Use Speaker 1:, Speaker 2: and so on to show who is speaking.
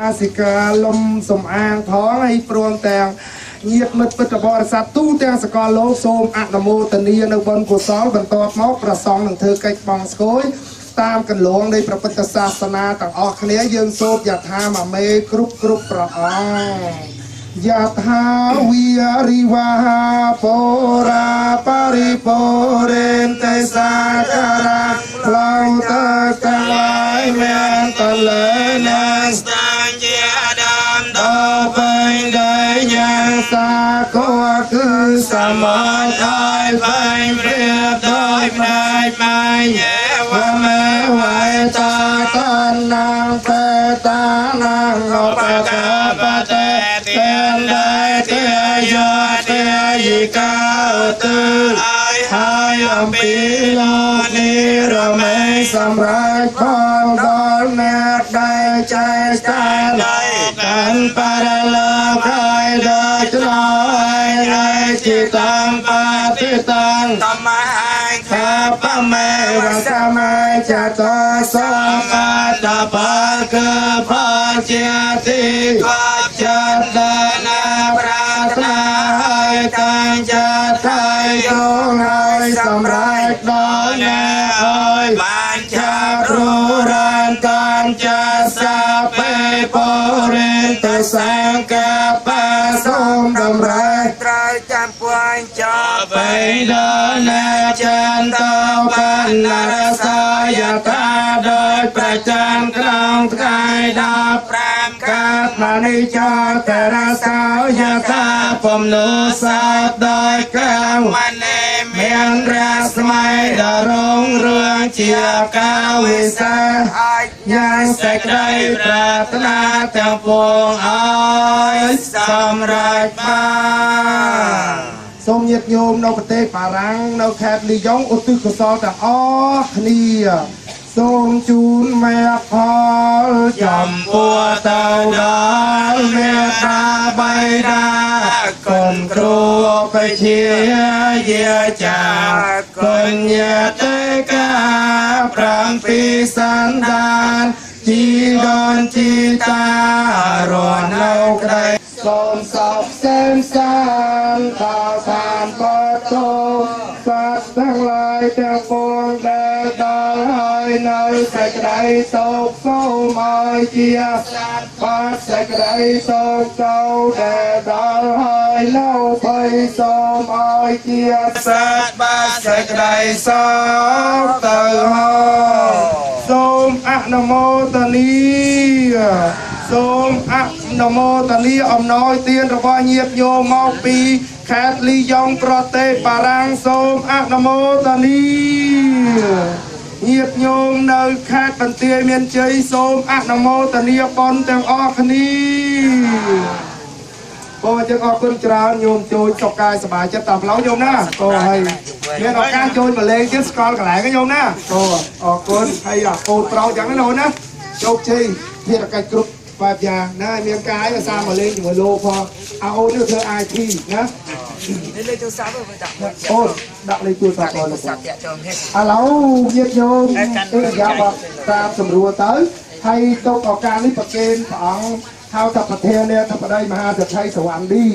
Speaker 1: អាសិកាលំសំអាងផងហើយព្រមទាំងញាតិមិត្តពិតបរិស័ទទូទាំងសកលលោកសូមអនុមោទនានៅបុណ្យកុសលបន្ទាប់មកព្រះសង្ឃនឹងធ្វើកិច្ចបង់ស្គយតាមកន្លងនៃព្រះពុទ្ធសាសនាទាំងអស់គ្នាយើងសូត្រយថាមមេគ្រប់ព្រះអង្គយថាវិរិវាពោរាបរិពោរិនតេសាការៈឡៅតកលាយមានតលេណាស្តាញ់ជាដើមដល់ពេលដែលយ៉ាងសាគោគឺសមត្ថឲ្យពេលព្រៀបដោយផ្នែកមកវមេវៃតាតានាងតេតានាងអបកបតេទាំងដែលទេយោទេយិកាឧទិហើយអំពីលោកនេះរមែងសម្រាប់ផងដល់អ្នកដែលចែកចាយកាន់បរលោកហើយដល់ឆ្លោយហើយជាតាមបតិតាំងតាមហើយខាបមេវសម័យចតសមតបកផលជាទីចិត្តណាប្រាថ្នាឲ្យតាំងចិត្តឲ្យយងឲ្យសម្រេចដល់អ្នកឲ្យបានចាប់រួរានតាមចិត្តសាពេពរិនទសង្កបសូមតម្រែត្រូវចាំពួយចប់ពេដល់អ្នកចិនតបណ្ណរសាយតាដោយប្រចាំក្នុងថ្ងៃ15កាត់មនិចតរសាយតាពំនុសាដោយកាវមានរាស្មីដល់រងរឿងជាកាវិសាអាចយ៉ាងសេចក្តីប្រាថ្នាទាំងពួងឲ្យសម្រេចបានសូមញាតិញោមនៅប្រទេសបារាំងនៅខេត្តលីយ៉ុងឧទ្ទិសកុសលទាំងអស់គ្នាសូមជូនមេផលចំពោះទៅដល់មេត្តាបៃតាគុណគ្រូបជាយាចាគុណញាតិកា7សន្តានជីដូនជីតារស់នៅក្តីសូមសពសេមសានដល់ឋានបតោសត្វទាំងឡាយទាំងពួងដែលដល់ហើយនៅសេចក្តីសុខសូមឲ្យជាបាត់សេចក្តីសុខចូលដែលដល់ហើយនៅភ័យសូមឲ្យជាសត្វបាត់សេចក្តីសុខទៅហើយសូមអនុមោទនាសូមអនុមោទនាអំណោយទានរបស់ញាតិញោមមកពីខេត្តលីយ៉ុងប្រទេសបារាំងសូមអនុមោទនាញាតិញោមនៅខេត្តបន្ទាយមានជ័យសូមអនុមោទនាបុណ្យទាំងអស់គ្នាបងយើងអរគុណច្រើនញោមជួយសុខកាយសប្បាយចិត្តតាមផ្លូវញោមណាអូហើយមានឱកាសជួយមកលេងទៀតស្គាល់កន្លែងញោមណាអូអរគុណហើយកូនប្រុសចឹងណាណាជោគជ័យភារកិច្ចគ្រប់បែបយ៉ាងណាមានកាយភាសាមកលេងជាមួយលោកផងអូននេះធ្វើ IT ណាលេខទូរស័ព្ទទៅដាក់អូនដាក់លេខទូរស័ព្ទអូនសាក់តាក់ចូលហេតុឥឡូវញាតិញោមអឺយ៉ាបតាមសម្រួលទៅហើយទុកឱកាសនេះប្រគេនព្រះអង្គហៅថាប្រធាននៃអធិបតីមហាសេដ្ឋីសវណ្ណឌី